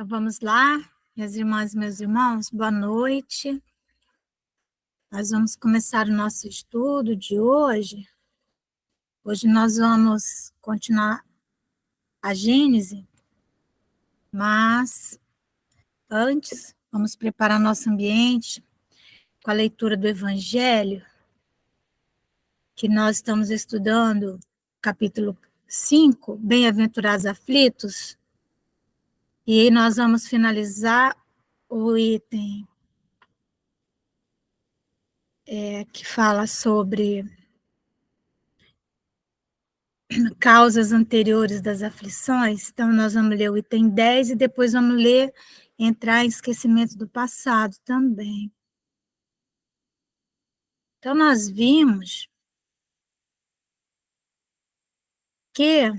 Então vamos lá, minhas irmãs e meus irmãos, boa noite. Nós vamos começar o nosso estudo de hoje. Hoje nós vamos continuar a Gênese, mas antes vamos preparar nosso ambiente com a leitura do Evangelho, que nós estamos estudando, capítulo 5, Bem-aventurados aflitos, e nós vamos finalizar o item que fala sobre causas anteriores das aflições. Então, nós vamos ler o item 10 e depois vamos ler, entrar em esquecimento do passado também. Então, nós vimos que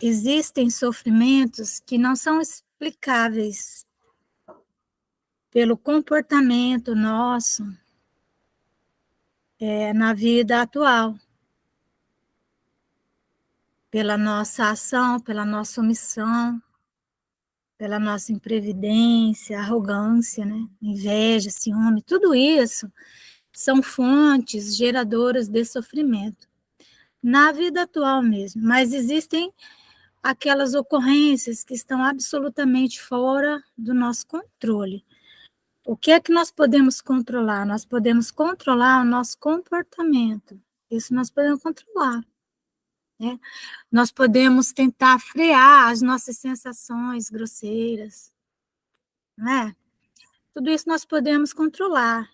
existem sofrimentos que não são explicáveis pelo comportamento nosso na vida atual, pela nossa ação, pela nossa omissão, pela nossa imprevidência, arrogância, né? Inveja, ciúme, tudo isso são fontes geradoras de sofrimento na vida atual mesmo, mas existem aquelas ocorrências que estão absolutamente fora do nosso controle. O que é que nós podemos controlar? Nós podemos controlar o nosso comportamento. Isso nós podemos controlar, né? Nós podemos tentar frear as nossas sensações grosseiras, né? Tudo isso nós podemos controlar.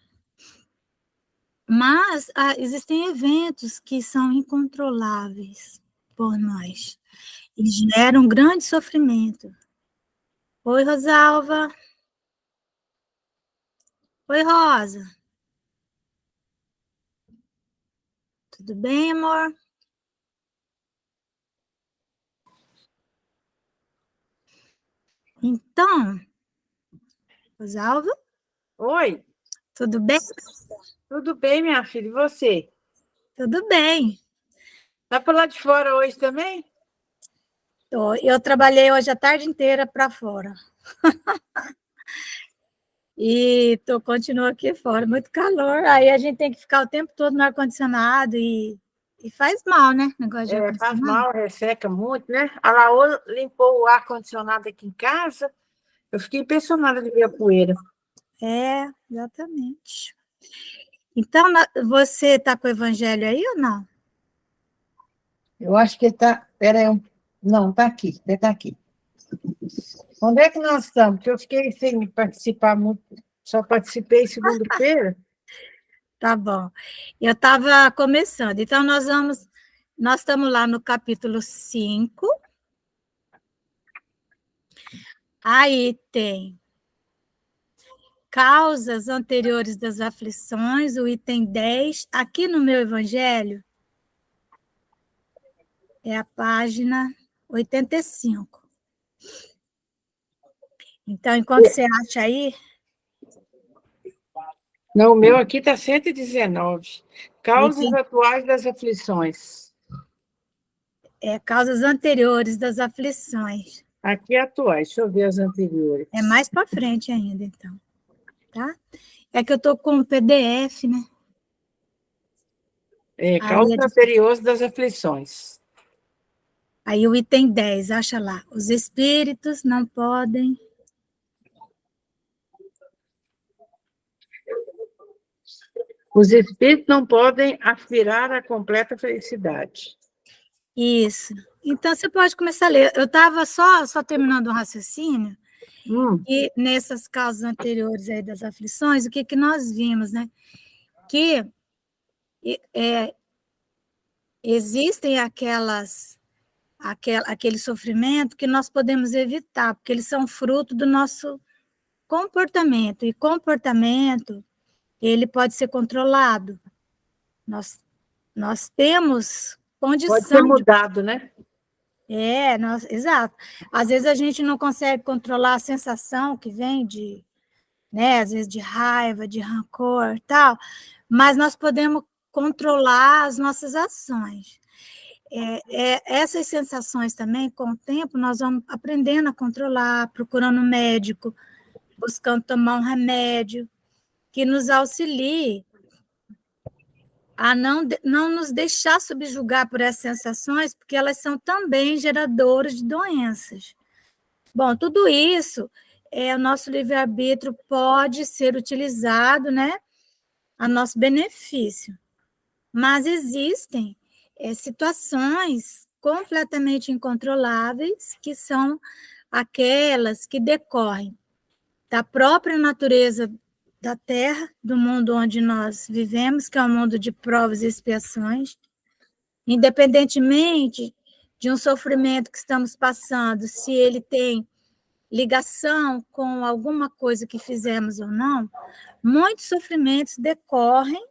Mas existem eventos que são incontroláveis por nós e geram um grande sofrimento. Oi, Rosalva. Oi, Rosa. Tudo bem, amor? Então, Rosalva? Oi. Tudo bem? Tudo bem, minha filha, e você? Tudo bem. Tá por lá de fora hoje também? Eu trabalhei hoje a tarde inteira para fora. E continuo aqui fora, muito calor. Aí a gente tem que ficar o tempo todo no ar-condicionado e faz mal, né? Negócio de Faz ar-condicionado. mal, resseca muito, né? A Laô limpou o ar-condicionado aqui em casa. Eu fiquei impressionada de ver a poeira. Exatamente. Então, você está com o evangelho aí ou não? Eu acho que ele está. Peraí, não, está aqui, ele está aqui. Onde é que nós estamos? Porque eu fiquei sem participar muito, só participei segunda-feira. Tá bom. Eu estava começando. Então, nós estamos lá no capítulo 5. Aí tem causas anteriores das aflições, o item 10. Aqui no meu evangelho é a página 85. Então, enquanto você acha aí... Não, o meu aqui está 119. Causas atuais das aflições. Causas anteriores das aflições. Aqui atuais, deixa eu ver as anteriores. É mais para frente ainda, então. Tá? É que eu estou com o PDF, né? Causas anteriores das aflições. Aí o item 10, acha lá. Os espíritos não podem... Os espíritos não podem aspirar à completa felicidade. Isso. Então, você pode começar a ler. Eu estava só terminando um raciocínio, e nessas causas anteriores aí das aflições, o que nós vimos, né? Que existem aquele sofrimento que nós podemos evitar, porque eles são fruto do nosso comportamento, e comportamento, ele pode ser controlado. Nós temos condição... Pode ser mudado, né? Exato. Às vezes a gente não consegue controlar a sensação que vem de, né, às vezes de raiva, de rancor, tal, mas nós podemos controlar as nossas ações. essas sensações também, com o tempo, nós vamos aprendendo a controlar, procurando um médico, buscando tomar um remédio que nos auxilie a não nos deixar subjugar por essas sensações, porque elas são também geradoras de doenças. Bom, tudo isso, o nosso livre-arbítrio pode ser utilizado, né, a nosso benefício, mas existem situações completamente incontroláveis, que são aquelas que decorrem da própria natureza da Terra, do mundo onde nós vivemos, que é um mundo de provas e expiações, independentemente de um sofrimento que estamos passando, se ele tem ligação com alguma coisa que fizemos ou não, muitos sofrimentos decorrem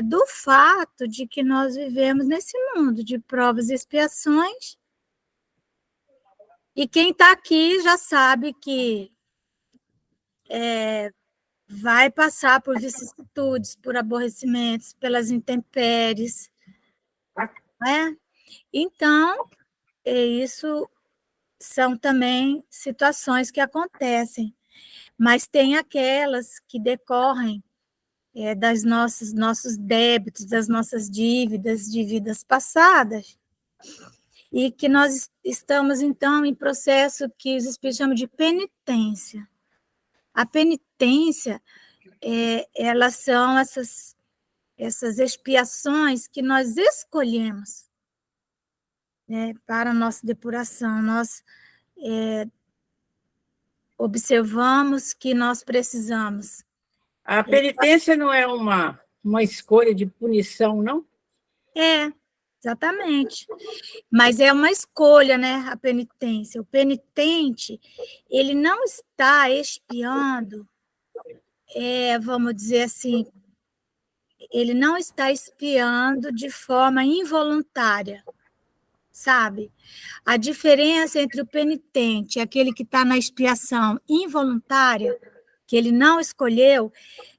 do fato de que nós vivemos nesse mundo de provas e expiações, e quem está aqui já sabe que vai passar por vicissitudes, por aborrecimentos, pelas intempéries, né? Então, isso são também situações que acontecem, mas tem aquelas que decorrem das nossos débitos, das nossas dívidas de vidas passadas, e que nós estamos, então, em processo que os espíritos chamam de penitência. A penitência, elas são essas expiações que nós escolhemos, né, para a nossa depuração. Nós observamos que nós precisamos. A penitência não é uma escolha de punição, não? Exatamente. Mas é uma escolha, né, a penitência. O penitente, ele não está expiando, vamos dizer assim, ele não está expiando de forma involuntária, sabe? A diferença entre o penitente e aquele que está na expiação involuntária, que ele não escolheu,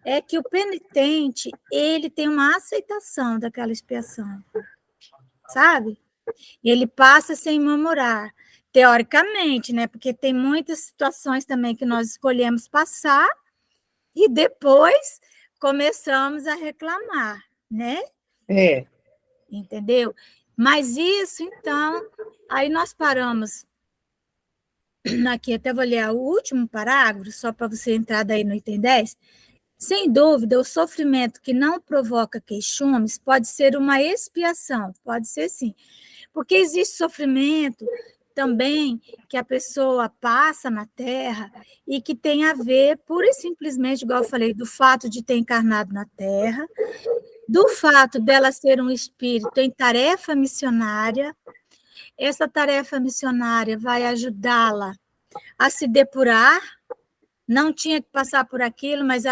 é que o penitente, ele tem uma aceitação daquela expiação, sabe? Ele passa sem murmurar, teoricamente, né? Porque tem muitas situações também que nós escolhemos passar e depois começamos a reclamar, né? Entendeu? Mas isso, então, aí nós paramos aqui, até vou ler o último parágrafo, só para você entrar daí no item 10. Sem dúvida, o sofrimento que não provoca queixumes pode ser uma expiação, pode ser sim, porque existe sofrimento também que a pessoa passa na Terra e que tem a ver, pura e simplesmente, igual eu falei, do fato de ter encarnado na Terra, do fato dela ser um espírito em tarefa missionária. Essa tarefa missionária vai ajudá-la a se depurar, não tinha que passar por aquilo, mas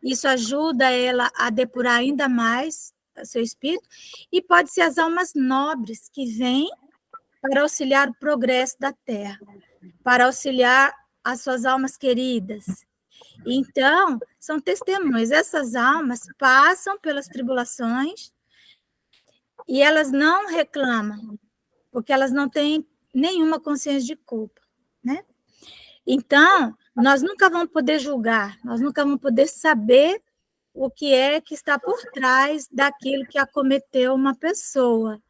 isso ajuda ela a depurar ainda mais o seu espírito, e pode ser as almas nobres que vêm para auxiliar o progresso da Terra, para auxiliar as suas almas queridas. Então, são testemunhas. Essas almas passam pelas tribulações e elas não reclamam, porque elas não têm nenhuma consciência de culpa, né? Então, nós nunca vamos poder julgar, nós nunca vamos poder saber o que é que está por trás daquilo que acometeu uma pessoa.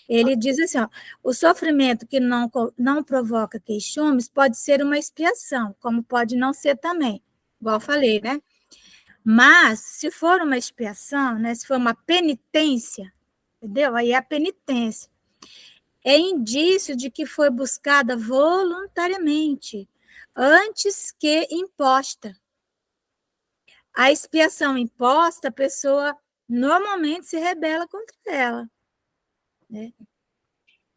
Ele diz assim, ó, o sofrimento que não provoca queixumes pode ser uma expiação, como pode não ser também, igual eu falei, né? Mas, se for uma expiação, né, se for uma penitência, entendeu? Aí é a penitência. É indício de que foi buscada voluntariamente, antes que imposta. A expiação imposta, a pessoa normalmente se rebela contra ela, né?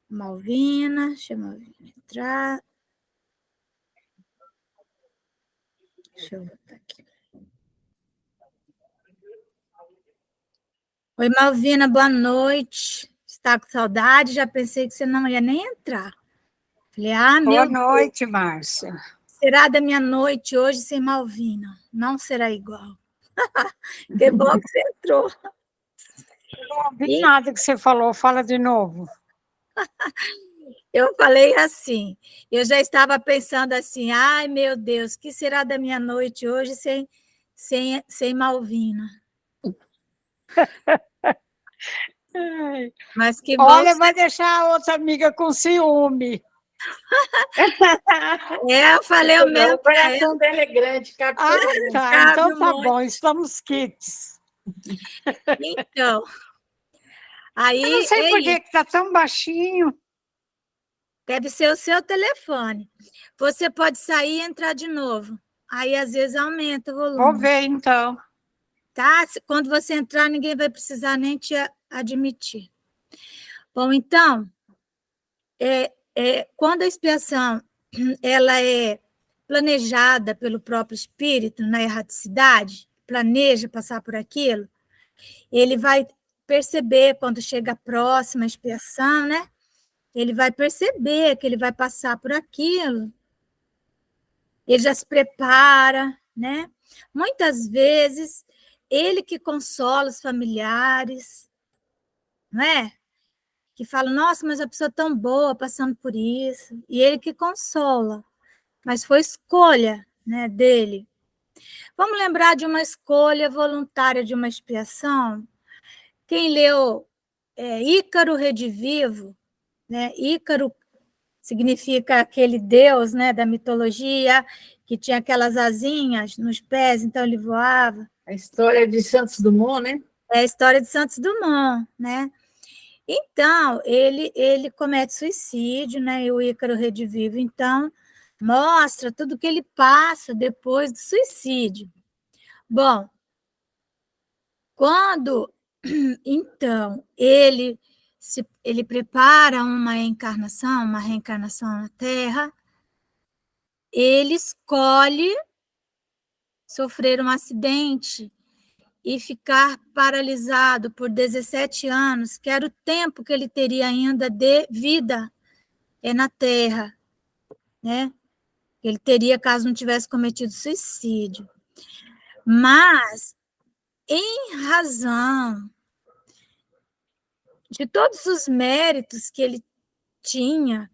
Malvina, deixa a Malvina entrar. Deixa eu botar aqui. Oi, Malvina, boa noite. Está com saudade? Já pensei que você não ia nem entrar. Falei, boa noite, Márcia. Será da minha noite hoje sem Malvina. Não será igual. Que bom que você entrou. Não ouvi nada que você falou, fala de novo. Eu falei assim, eu já estava pensando assim, ai meu Deus, o que será da minha noite hoje sem Malvina? Ai, Mas que bom, olha, vai deixar a outra amiga com ciúme. eu falei o mesmo O coração dela é grande, cabe Ah, todo mundo. tá, cabe então um tá monte. bom, estamos quites. Então, Eu não aí sei é por que isso, está tão baixinho. deve ser o seu telefone. Você pode sair e entrar de novo. Aí, às vezes, aumenta o Vou volume, ver então. tá? Quando você entrar, ninguém vai precisar nem te admitir. Bom, então, quando a expiação ela é planejada pelo próprio espírito na erraticidade, planeja passar por aquilo, ele vai perceber quando chega a próxima expiação, né? Ele vai perceber que ele vai passar por aquilo, ele já se prepara, né? Muitas vezes, ele que consola os familiares, não é? Que fala, nossa, mas a pessoa é tão boa passando por isso, e ele que consola, mas foi escolha, né, dele. Vamos lembrar de uma escolha voluntária de uma expiação? Quem leu Ícaro Redivivo, né? Ícaro significa aquele deus, né, da mitologia que tinha aquelas asinhas nos pés, então ele voava. A história de Santos Dumont, né? É a história de Santos Dumont, né? Então, ele comete suicídio, né? E o Ícaro Redivivo, então, mostra tudo que ele passa depois do suicídio. Bom, quando, então, ele prepara uma encarnação, uma reencarnação na Terra, ele escolhe sofrer um acidente e ficar paralisado por 17 anos, que era o tempo que ele teria ainda de vida na Terra, né? Ele teria, caso não tivesse cometido suicídio. Mas, em razão de todos os méritos que ele tinha,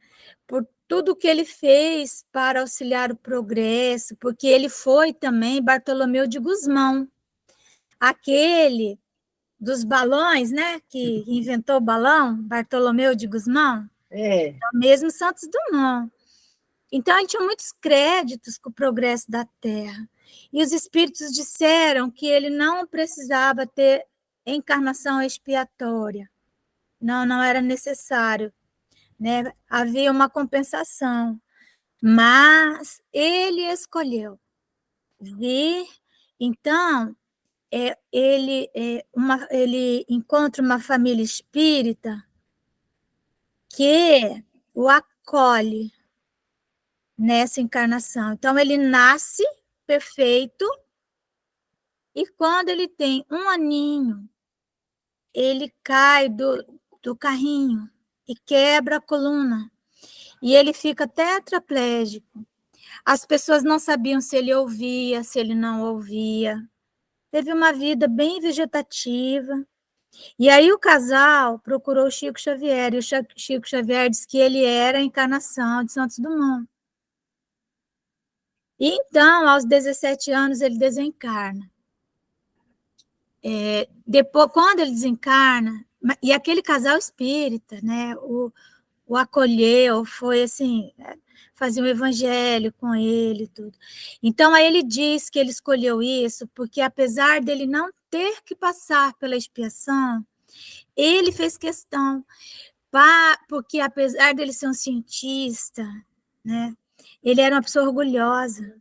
por tudo que ele fez para auxiliar o progresso, porque ele foi também Bartolomeu de Gusmão, aquele dos balões, né, que inventou o balão, Bartolomeu de Gusmão, É. o mesmo Santos Dumont. Então, ele tinha muitos créditos com o progresso da Terra. E os espíritos disseram que ele não precisava ter encarnação expiatória. Não, não era necessário, né? Havia uma compensação. Mas ele escolheu vir. Então, ele encontra uma família espírita que o acolhe nessa encarnação. Então, ele nasce perfeito e quando ele tem um aninho, ele cai do carrinho e quebra a coluna. E ele fica tetraplégico. As pessoas não sabiam se ele ouvia, se ele não ouvia. Teve uma vida bem vegetativa. E aí o casal procurou o Chico Xavier, e o Chico Xavier disse que ele era a encarnação de Santos Dumont. E então, aos 17 anos, ele desencarna. Depois, quando ele desencarna, e aquele casal espírita, né, o acolheu, foi assim, fazia um evangelho com ele, tudo. Então, aí ele diz que ele escolheu isso porque, apesar dele não ter que passar pela expiação, ele fez questão, porque apesar dele ser um cientista, né, ele era uma pessoa orgulhosa.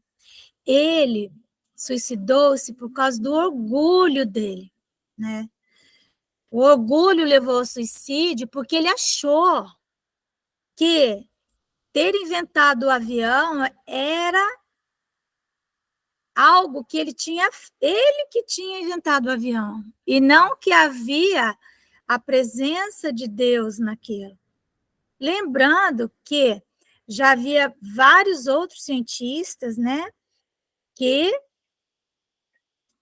Ele suicidou-se por causa do orgulho dele, né? O orgulho levou ao suicídio porque ele achou que ter inventado o avião era algo que ele que tinha inventado o avião, e não que havia a presença de Deus naquilo. Lembrando que já havia vários outros cientistas, né, que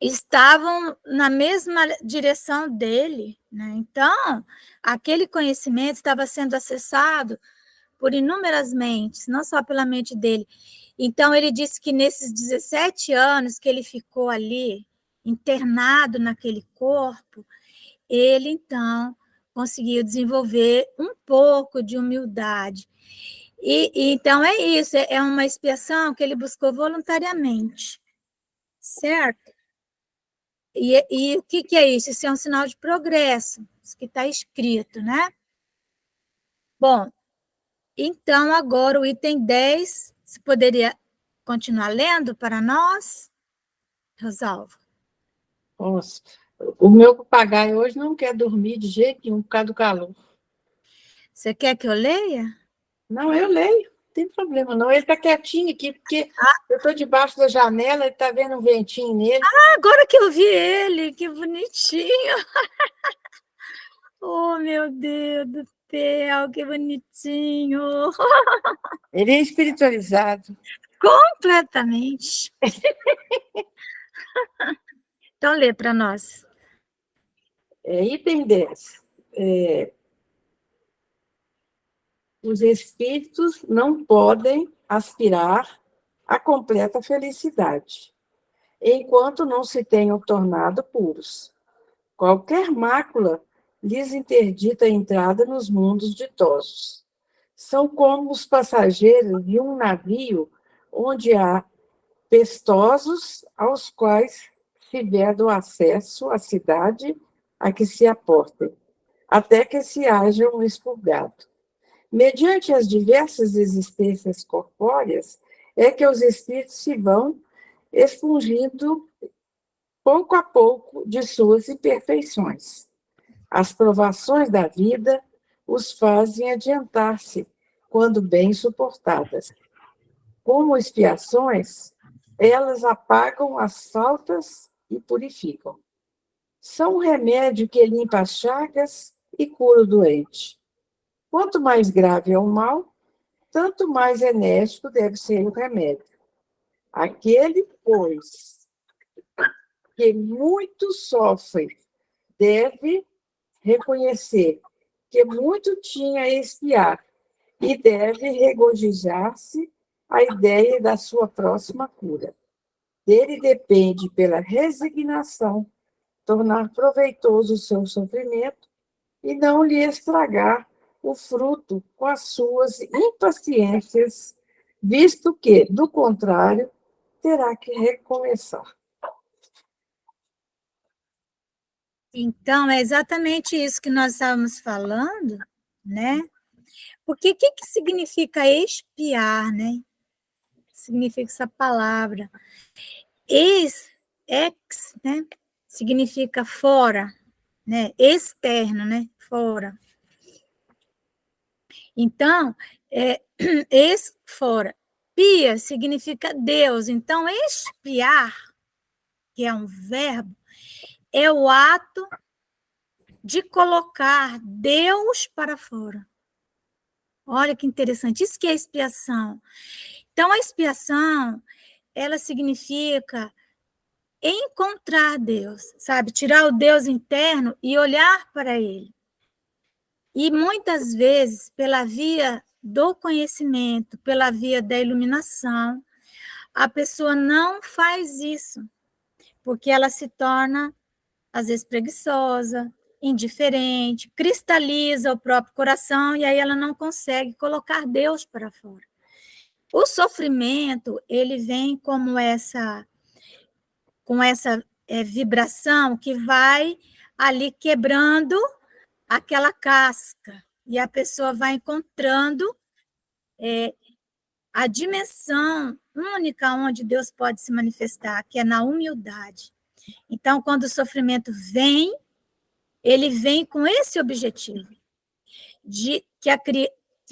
estavam na mesma direção dele, né? Então, aquele conhecimento estava sendo acessado por inúmeras mentes, não só pela mente dele. Então, ele disse que nesses 17 anos que ele ficou ali, internado naquele corpo, ele, então, conseguiu desenvolver um pouco de humildade. Então, é isso, é uma expiação que ele buscou voluntariamente, certo? E o que é isso? Isso é um sinal de progresso, isso que está escrito, né? Bom, então agora o item 10, você poderia continuar lendo para nós, Rosalva? Nossa, o meu papagaio hoje não quer dormir de jeito nenhum por causa do calor. Você quer que eu leia? Não, eu leio, não tem problema não. Ele está quietinho aqui, porque eu estou debaixo da janela, ele está vendo um ventinho nele. Agora que eu vi ele, que bonitinho. Oh, meu Deus do céu, que bonitinho. Ele é espiritualizado. Completamente. Então, lê para nós. Item 10. Os espíritos não podem aspirar à completa felicidade, enquanto não se tenham tornado puros. Qualquer mácula lhes interdita a entrada nos mundos ditosos. São como os passageiros de um navio onde há pestosos aos quais se veda o acesso à cidade a que se aportem, até que se hajam expurgado. Mediante as diversas existências corpóreas, é que os espíritos se vão expungindo pouco a pouco de suas imperfeições. As provações da vida os fazem adiantar-se, quando bem suportadas. Como expiações, elas apagam as faltas e purificam. São um remédio que limpa as chagas e cura o doente. Quanto mais grave é o mal, tanto mais enérgico deve ser o remédio. Aquele, pois, que muito sofre, deve reconhecer que muito tinha a expiar e deve regozijar-se a ideia da sua próxima cura. Dele depende, pela resignação, tornar proveitoso o seu sofrimento e não lhe estragar o fruto com as suas impaciências, visto que, do contrário, terá que recomeçar. Então, é exatamente isso que nós estávamos falando, né? Porque o que significa expiar, né? Significa essa palavra. Ex, né? Significa fora, né? Externo, né? Fora. Então, fora. Pia significa Deus. Então, expiar, que é um verbo, é o ato de colocar Deus para fora. Olha que interessante, isso que é expiação. Então, a expiação, ela significa encontrar Deus, sabe? Tirar o Deus interno e olhar para ele. E muitas vezes, pela via do conhecimento, pela via da iluminação, a pessoa não faz isso, porque ela se torna, às vezes, preguiçosa, indiferente, cristaliza o próprio coração e aí ela não consegue colocar Deus para fora. O sofrimento, ele vem como com essa vibração que vai ali quebrando aquela casca e a pessoa vai encontrando a dimensão única onde Deus pode se manifestar, que é na humildade. Então, quando o sofrimento vem, ele vem com esse objetivo, de que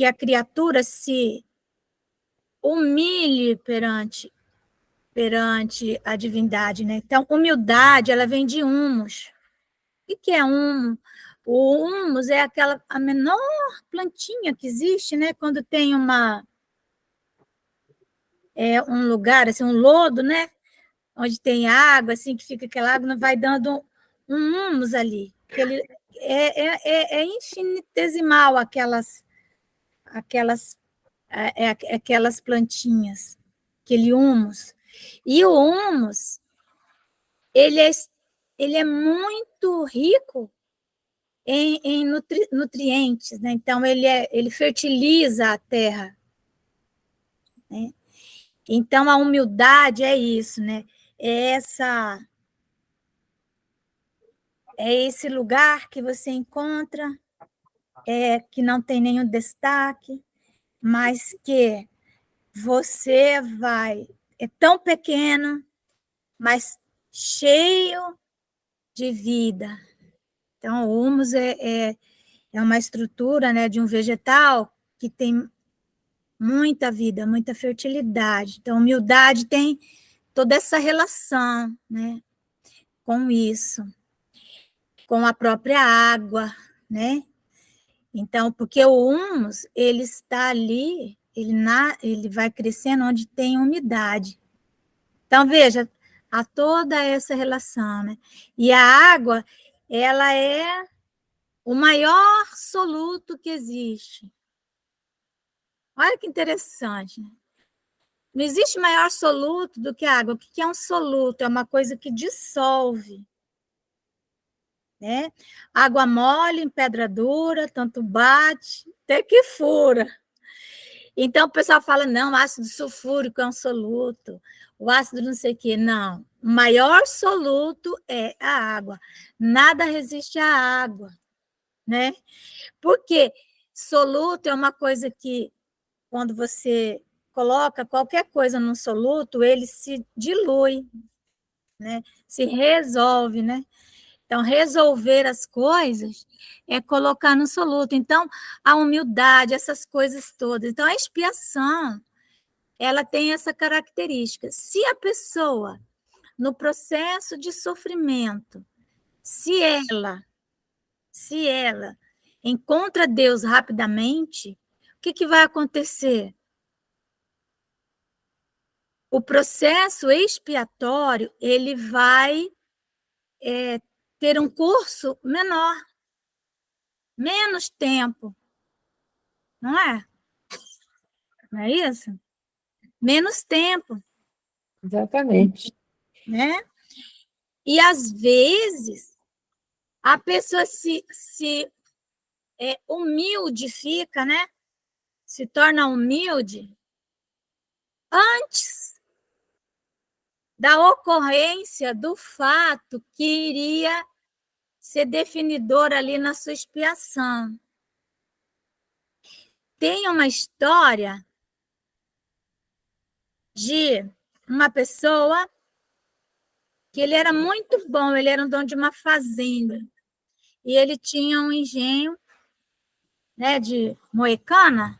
a criatura se humilhe perante a divindade, né? Então, humildade, ela vem de humus. O que é humus? O humus é a menor plantinha que existe, né? Quando tem um lugar, assim, um lodo, né? onde tem água, assim, que fica aquela água, vai dando um humus ali. Ele é infinitesimal aquelas plantinhas, aquele humus. E o humus, ele é muito rico em nutrientes, né? Então, ele fertiliza a terra, né? Então, a humildade é isso, né? É esse lugar que você encontra, que não tem nenhum destaque, mas que você é tão pequeno, mas cheio de vida. Então, o humus é uma estrutura, né, de um vegetal que tem muita vida, muita fertilidade. Então, humildade tem toda essa relação, né, com isso, com a própria água, né? Então, porque o humus, ele está ali, ele vai crescendo onde tem umidade. Então, veja, há toda essa relação, né? E a água, ela é o maior soluto que existe. Olha que interessante, né? Não existe maior soluto do que a água. O que é um soluto? É uma coisa que dissolve, né? Água mole em pedra dura, tanto bate, até que fura. Então, o pessoal fala, não, ácido sulfúrico é um soluto, o ácido não sei o quê. Não, o maior soluto é a água. Nada resiste à água, né? Porque soluto é uma coisa que, quando você coloca qualquer coisa num soluto, ele se dilui, né? Se resolve, né? Então, resolver as coisas é colocar no soluto. Então, a humildade, essas coisas todas. Então, a expiação, ela tem essa característica. Se a pessoa, no processo de sofrimento, se ela encontra Deus rapidamente, o que vai acontecer? O processo expiatório, ele vai ter um curso menor, menos tempo, não é? Não é isso? Menos tempo, Exatamente. né? E, às vezes, a pessoa se humildifica, né? Se torna humilde antes da ocorrência do fato que iria ser definidor ali na sua expiação. Tem uma história de uma pessoa que ele era muito bom, ele era um dono de uma fazenda, e ele tinha um engenho, né, de moecana,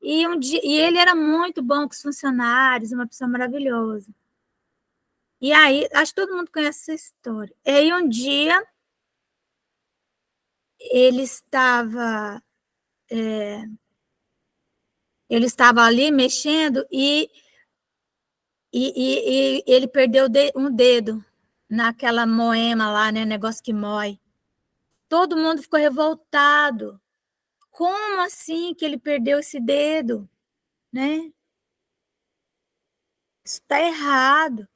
e ele era muito bom com os funcionários, uma pessoa maravilhosa. E aí, acho que todo mundo conhece essa história. E aí, um dia, ele estava ali mexendo e ele perdeu um dedo naquela moema lá, né, negócio que mói. Todo mundo ficou revoltado. Como assim que ele perdeu esse dedo, né? Isso está errado.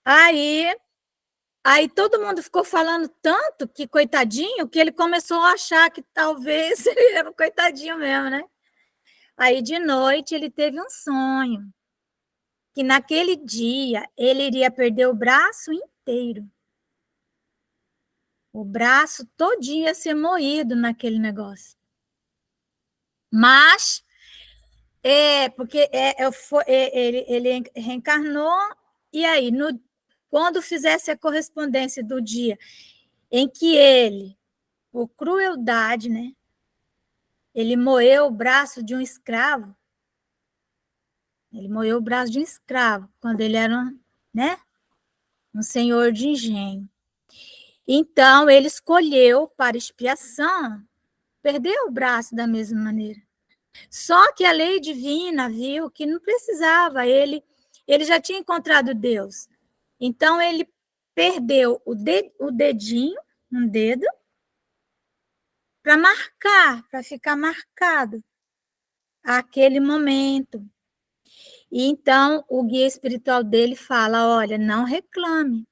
Aí todo mundo ficou falando tanto que coitadinho, que ele começou a achar que talvez ele era um coitadinho mesmo, né? Aí de noite ele teve um sonho, que naquele dia ele iria perder o braço inteiro. O braço todinho ia ser moído naquele negócio. Mas, porque ele reencarnou, e aí, quando fizesse a correspondência do dia em que ele, por crueldade, né, ele moeu o braço de um escravo, quando ele era um senhor de engenho. Então, ele escolheu, para expiação, perder o braço da mesma maneira. Só que a lei divina viu que não precisava, ele já tinha encontrado Deus. Então, ele perdeu o dedinho, um dedo, para marcar, para ficar marcado aquele momento. E então, o guia espiritual dele fala, olha, não reclame,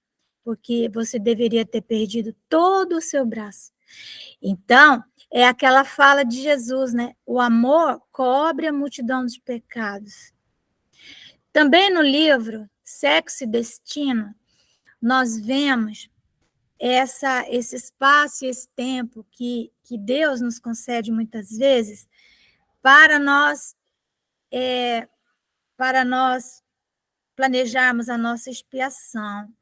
porque você deveria ter perdido todo o seu braço. Então, é aquela fala de Jesus, né? O amor cobre a multidão dos pecados. Também no livro Sexo e Destino, nós vemos esse espaço e esse tempo que Deus nos concede muitas vezes para nós planejarmos a nossa expiação.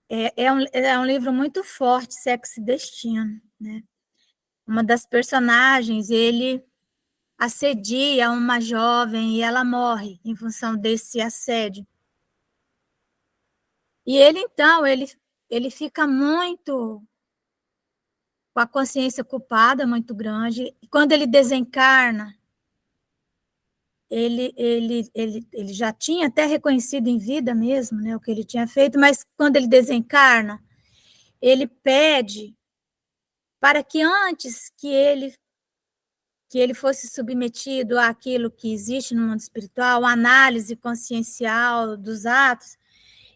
É um livro muito forte, Sexo e Destino, né? Uma das personagens, ele assedia uma jovem e ela morre em função desse assédio. E ele, então, ele fica muito com a consciência culpada muito grande. E quando ele desencarna, ele já tinha até reconhecido em vida mesmo, né, o que ele tinha feito, mas quando ele desencarna, ele pede para que antes que ele fosse submetido àquilo que existe no mundo espiritual, a análise consciencial dos atos,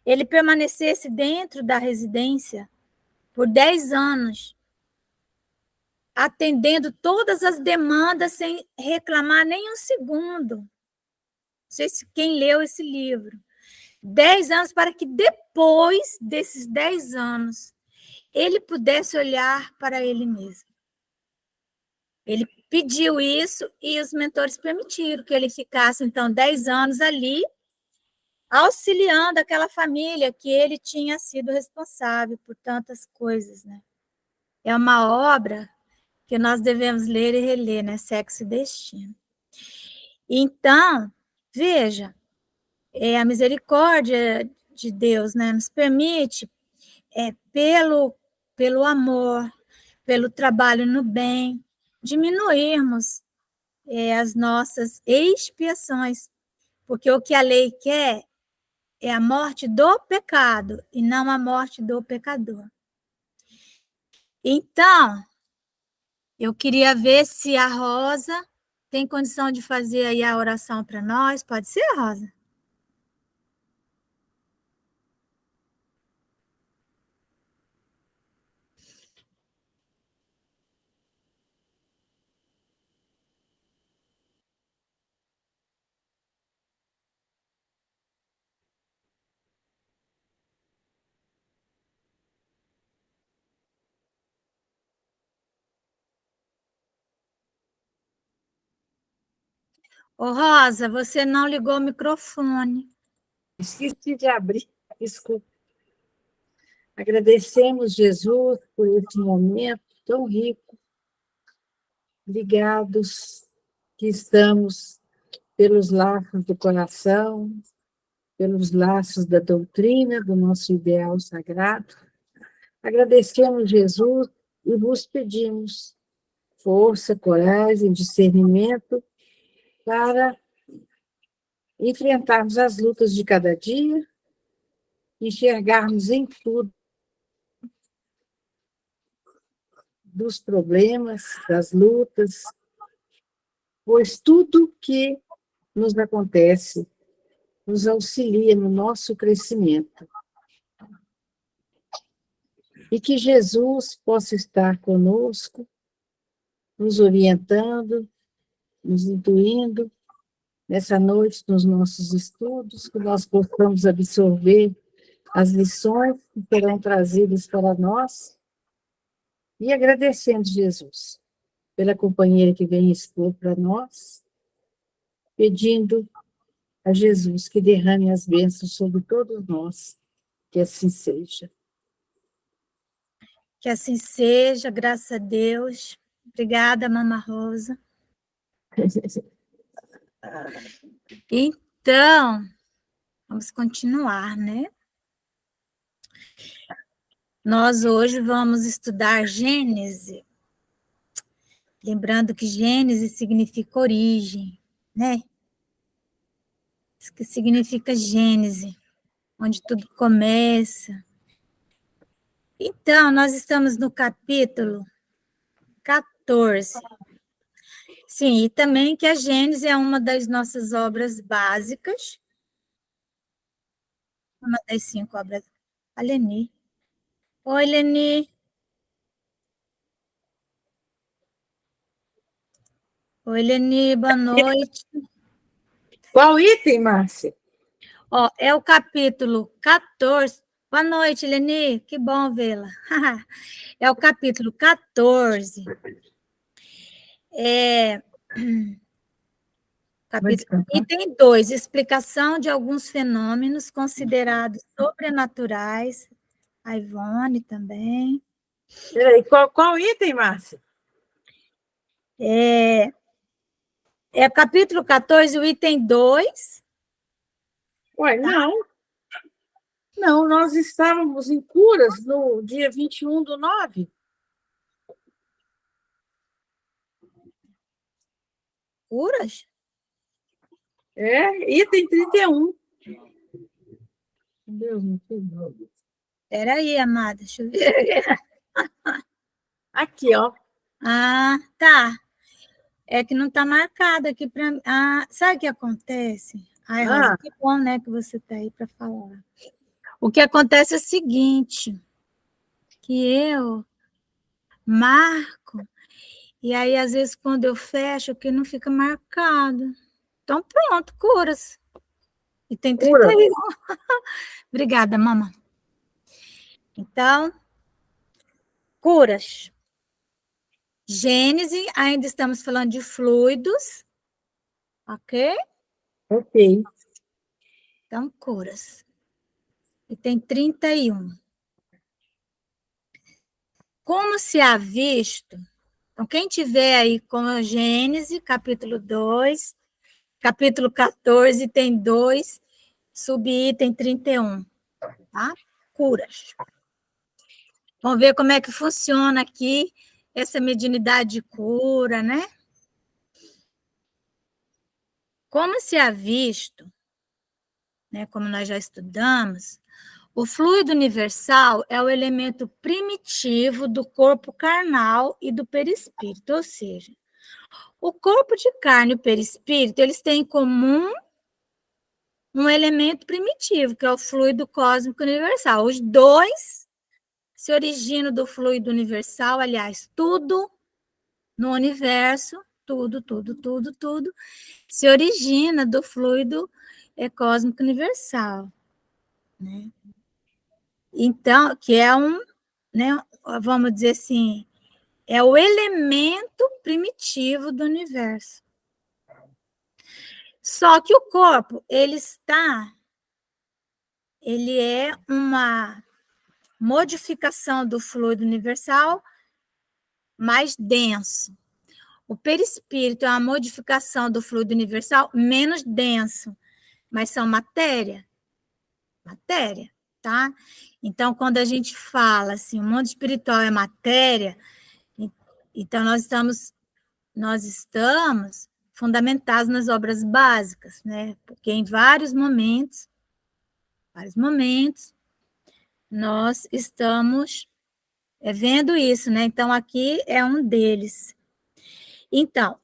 ele permanecesse dentro da residência por 10 anos, atendendo todas as demandas sem reclamar nem um segundo. Não sei se quem leu esse livro. 10 anos para que depois desses 10 anos ele pudesse olhar para ele mesmo. Ele pediu isso e os mentores permitiram que ele ficasse, então, 10 anos ali, auxiliando aquela família que ele tinha sido responsável por tantas coisas, né? É uma obra que nós devemos ler e reler, né? Sexo e Destino. Então, veja, a misericórdia de Deus, né, nos permite, pelo amor, pelo trabalho no bem, diminuirmos as nossas expiações, porque o que a lei quer é a morte do pecado e não a morte do pecador. Então, eu queria ver se a Rosa tem condição de fazer aí a oração para nós. Pode ser, Rosa? Ô, Rosa, você não ligou o microfone. Esqueci de abrir, desculpa. Agradecemos, Jesus, por esse momento tão rico, ligados que estamos pelos laços do coração, pelos laços da doutrina, do nosso ideal sagrado. Agradecemos, Jesus, e vos pedimos força, coragem, discernimento para enfrentarmos as lutas de cada dia, enxergarmos em tudo dos problemas, das lutas, pois tudo que nos acontece nos auxilia no nosso crescimento. E que Jesus possa estar conosco, nos orientando, nos intuindo, nessa noite, nos nossos estudos, que nós possamos absorver as lições que serão trazidas para nós, e agradecendo, Jesus, pela companheira que vem expor para nós, pedindo a Jesus que derrame as bênçãos sobre todos nós, que assim seja. Que assim seja, graças a Deus. Obrigada, Mama Rosa. Então, vamos continuar, né? Nós hoje vamos estudar Gênesis. Lembrando que Gênese significa origem, né? Isso que significa Gênese, onde tudo começa. Então, nós estamos no capítulo 14. Sim, e também que a Gênese é uma das nossas obras básicas, uma das 5 obras. A Leni. Oi, Leni. Oi, Leni, boa noite. Qual item, Márcia? Ó, é o capítulo 14. Boa noite, Leni, que bom vê-la. É o capítulo 14. Capítulo, item 2, explicação de alguns fenômenos considerados sobrenaturais. A Ivone também. Peraí, qual item, Márcia? É o capítulo 14, o item 2. Ué, não. Não, nós estávamos em curas no dia 21/9. Curas? Item 31. Deus me perdoe. Espera aí, amada, deixa eu ver. Aqui, ó. Ah, tá. É que não está marcado aqui para mim. Ah, sabe o que acontece? Ai, Rosa, que bom, né, que você está aí para falar. O que acontece é o seguinte, que eu marco, e aí, às vezes, quando eu fecho, que não fica marcado. Então, pronto, curas. E tem 31. Obrigada, mamãe. Então, curas. Gênese, ainda estamos falando de fluidos, ok? Ok. Então, curas. E tem 31. Como se há visto, então, quem tiver aí com a Gênese, capítulo 2, capítulo 14, tem 2, subitem 31, tá? Curas. Vamos ver como é que funciona aqui essa mediunidade de cura, né? Como se há visto, né, como nós já estudamos, o fluido universal é o elemento primitivo do corpo carnal e do perispírito, ou seja, o corpo de carne e o perispírito, eles têm em comum um elemento primitivo, que é o fluido cósmico universal. Os dois se originam do fluido universal, aliás, tudo no universo, tudo, se origina do fluido cósmico universal, né? Então, que é né, vamos dizer assim, é o elemento primitivo do universo. Só que o corpo, ele é uma modificação do fluido universal mais denso. O perispírito é uma modificação do fluido universal menos denso, mas são matéria, tá? Então, quando a gente fala assim, o mundo espiritual é matéria, então nós estamos fundamentados nas obras básicas, né? Porque em vários momentos, nós estamos vendo isso, né? Então, aqui é um deles. Então,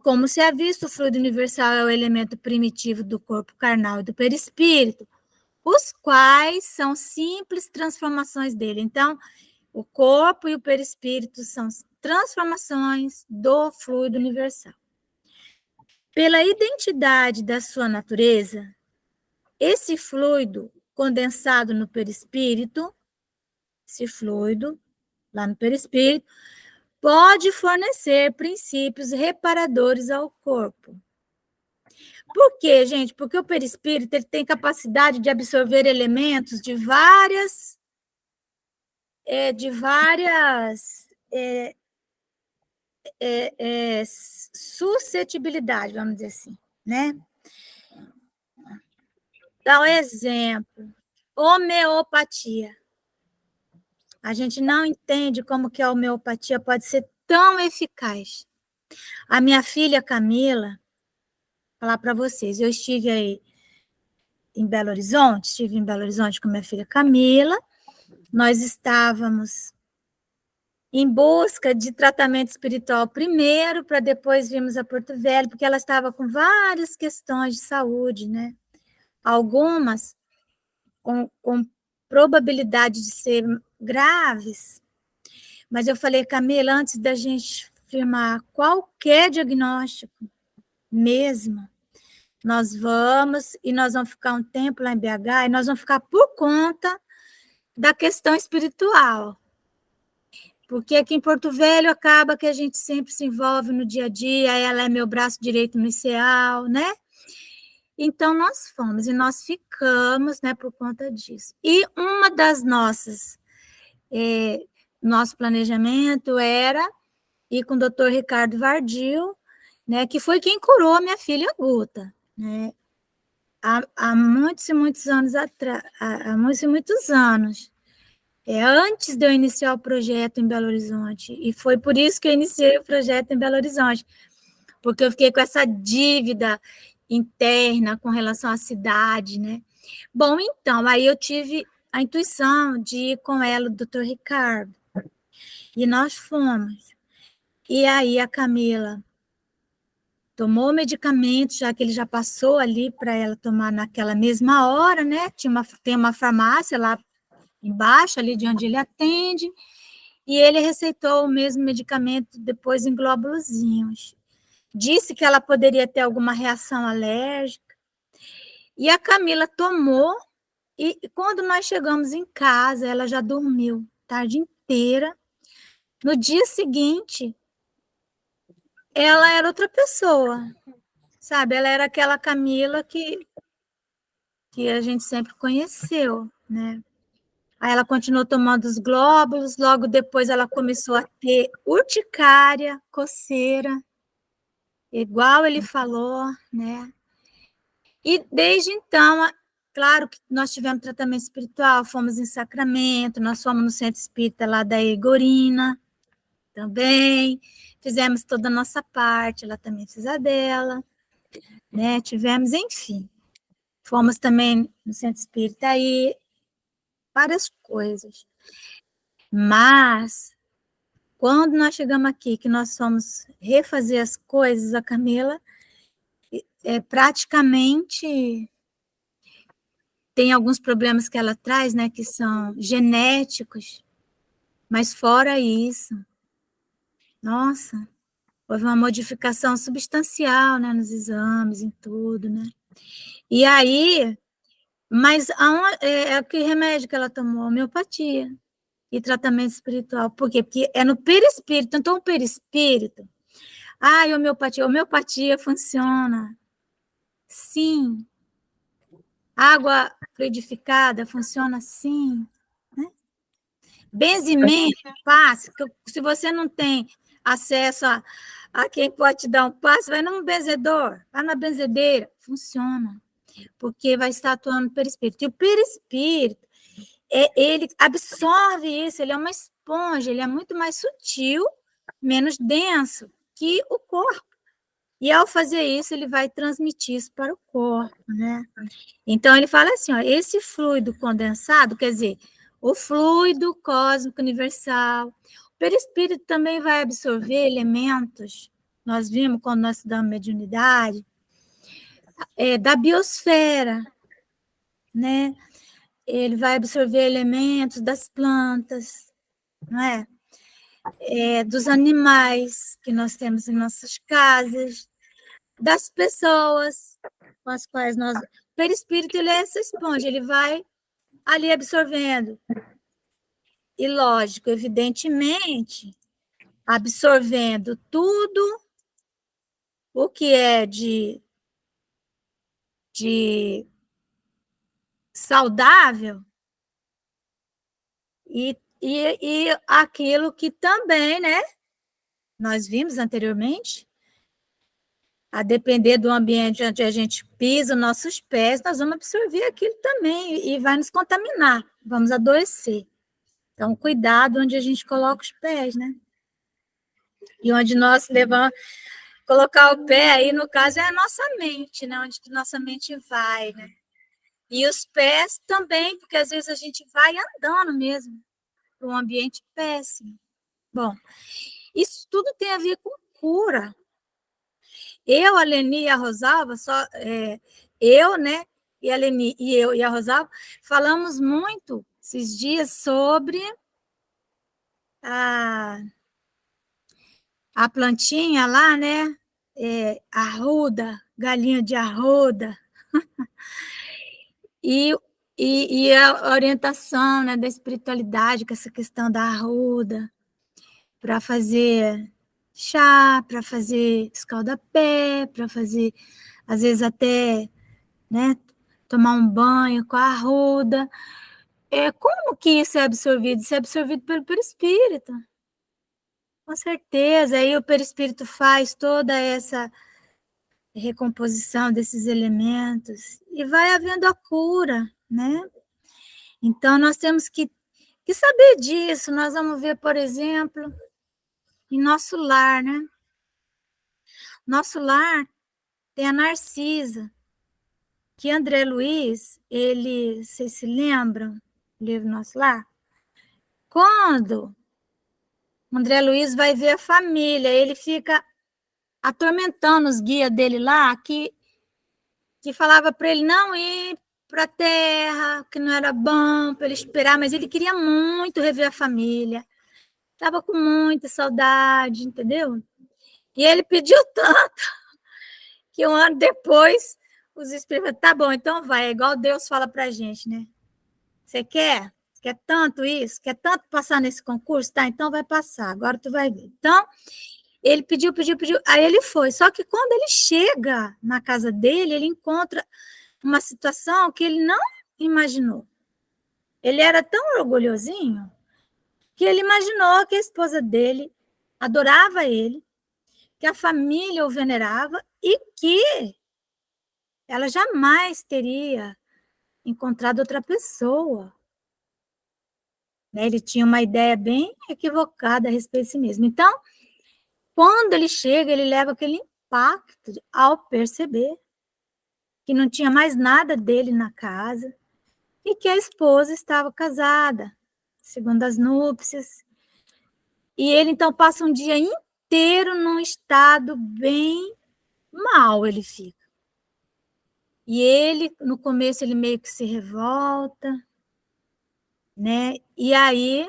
como se é visto, o fluido universal é o elemento primitivo do corpo carnal e do perispírito, os quais são simples transformações dele. Então, o corpo e o perispírito são transformações do fluido universal. Pela identidade da sua natureza, esse fluido condensado no perispírito, esse fluido lá no perispírito, pode fornecer princípios reparadores ao corpo. Por quê, gente? Porque o perispírito ele tem capacidade de absorver elementos de várias suscetibilidades, vamos dizer assim, né? Dá um exemplo. Homeopatia. A gente não entende como que a homeopatia pode ser tão eficaz. A minha filha Camila, vou falar para vocês, eu estive aí em Belo Horizonte, estive em Belo Horizonte com minha filha Camila, nós estávamos em busca de tratamento espiritual primeiro, para depois virmos a Porto Velho, porque ela estava com várias questões de saúde, né? Algumas com probabilidade de ser graves, mas eu falei, Camila, antes da gente firmar qualquer diagnóstico, mesmo, nós vamos ficar um tempo lá em BH, e nós vamos ficar por conta da questão espiritual. Porque aqui em Porto Velho acaba que a gente sempre se envolve no dia a dia, ela é meu braço direito no ICEAL, né? Então, nós fomos e nós ficamos, né, por conta disso. E uma das nosso planejamento era ir com o doutor Ricardo Vardil, né, que foi quem curou a minha filha Guta, né? Há muitos e muitos anos atrás, há muitos e muitos anos. Antes de eu iniciar o projeto em Belo Horizonte, e foi por isso que eu iniciei o projeto em Belo Horizonte, porque eu fiquei com essa dívida interna com relação à cidade, né? Bom, então, aí eu tive a intuição de ir com ela, o doutor Ricardo, e nós fomos. E aí a Camila tomou o medicamento, já que ele já passou ali para ela tomar naquela mesma hora, né? Tem uma farmácia lá embaixo, ali de onde ele atende, e ele receitou o mesmo medicamento depois em glóbulozinhos. Disse que ela poderia ter alguma reação alérgica, e a Camila tomou, e quando nós chegamos em casa, ela já dormiu a tarde inteira. No dia seguinte, ela era outra pessoa, sabe? Ela era aquela Camila que a gente sempre conheceu, né? Aí ela continuou tomando os glóbulos, logo depois ela começou a ter urticária, coceira, igual ele falou, né? E desde então, claro que nós tivemos tratamento espiritual, fomos em Sacramento, nós fomos no centro espírita lá da Egorina também, fizemos toda a nossa parte, ela também fez a dela, né? Tivemos, enfim, fomos também no centro espírita aí, várias coisas. Mas, quando nós chegamos aqui, que nós fomos refazer as coisas, a Camila praticamente tem alguns problemas que ela traz, né, que são genéticos, mas fora isso, nossa, houve uma modificação substancial, né, nos exames, em tudo, né. E aí, mas que remédio que ela tomou? Homeopatia e tratamento espiritual. Por quê? Porque é no perispírito, então o perispírito, homeopatia funciona. Sim. Água fluidificada funciona assim, né? Benzimento, passe, se você não tem acesso a quem pode te dar um passe, vai num benzedor, vai na benzedeira, funciona, porque vai estar atuando no perispírito. E o perispírito, ele absorve isso, ele é uma esponja, ele é muito mais sutil, menos denso que o corpo. E ao fazer isso, ele vai transmitir isso para o corpo, né? Então, ele fala assim, ó, esse fluido condensado, quer dizer, o fluido cósmico universal, o perispírito também vai absorver elementos, nós vimos quando nós estudamos mediunidade, da biosfera, né? Ele vai absorver elementos das plantas, não é? Dos animais que nós temos em nossas casas, das pessoas com as quais nós... O perispírito, ele é essa esponja, ele vai ali absorvendo. E, lógico, evidentemente, absorvendo tudo o que é de saudável e aquilo que também, né, nós vimos anteriormente, a depender do ambiente onde a gente pisa os nossos pés, nós vamos absorver aquilo também e vai nos contaminar, vamos adoecer. Então, cuidado onde a gente coloca os pés, né? E onde nós levamos, colocar o pé aí, no caso, é a nossa mente, né? Onde que nossa mente vai, né? E os pés também, porque às vezes a gente vai andando mesmo para um ambiente péssimo. Bom, isso tudo tem a ver com cura. Eu, a Leni e a Rosalva, eu, né, e a Leni e eu e a Rosalva, falamos muito esses dias sobre a plantinha lá, né, arruda, galinha de arruda, e a orientação, né, da espiritualidade, com essa questão da arruda, para fazer chá, para fazer escaldapé, para fazer, às vezes, até, né, tomar um banho com a arruda. Como que isso é absorvido? Isso é absorvido pelo perispírito. Com certeza. Aí o perispírito faz toda essa recomposição desses elementos e vai havendo a cura, né? Então, nós temos que saber disso. Nós vamos ver, por exemplo, em nosso lar, né? Nosso lar tem a Narcisa, que André Luiz, vocês se lembram do livro Nosso Lar? Quando André Luiz vai ver a família, ele fica atormentando os guias dele lá, que falava para ele não ir para a terra, que não era bom para ele esperar, mas ele queria muito rever a família, estava com muita saudade, entendeu? E ele pediu tanto que um ano depois os espíritos, tá bom, então vai, é igual Deus fala para a gente, né? Você quer? Quer tanto isso? Quer tanto passar nesse concurso? Tá, então vai passar, agora tu vai ver. Então, ele pediu, aí ele foi. Só que quando ele chega na casa dele, ele encontra uma situação que ele não imaginou. Ele era tão orgulhosinho que ele imaginou que a esposa dele adorava ele, que a família o venerava e que ela jamais teria encontrado outra pessoa. Ele tinha uma ideia bem equivocada a respeito de si mesmo. Então, quando ele chega, ele leva aquele impacto ao perceber que não tinha mais nada dele na casa e que a esposa estava casada, segundo as núpcias. E ele, então, passa um dia inteiro num estado bem mal, ele fica. E ele, no começo, ele meio que se revolta, né? E aí,